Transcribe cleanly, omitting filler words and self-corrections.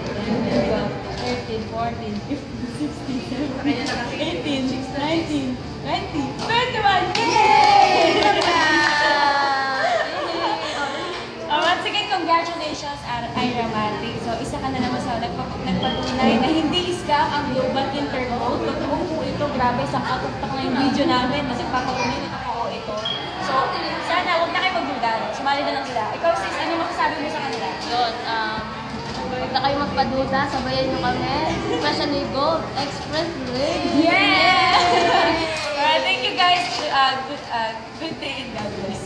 12, 13, 14, 15, 16, 17, 18, 19, 20, 21! Yay! Once again, congratulations, Ira Matic. So, isa ka na naman sa nagpatunay na hindi scam ang Global Intermode. Totoo po ito. Grabe, sa katuktak na yung video namin. Mas nagpapatunay na totoo ito. So, sana, huwag na kayo magduda. Sumali na lang sila. Ikaw, sis, ano masasabi mo sa kanila? Yun, huwag na kayo magpaduda, sabayan nyo kami. Especially Go Express Lane. Yeah! Alright, thank you guys. Good day and God bless.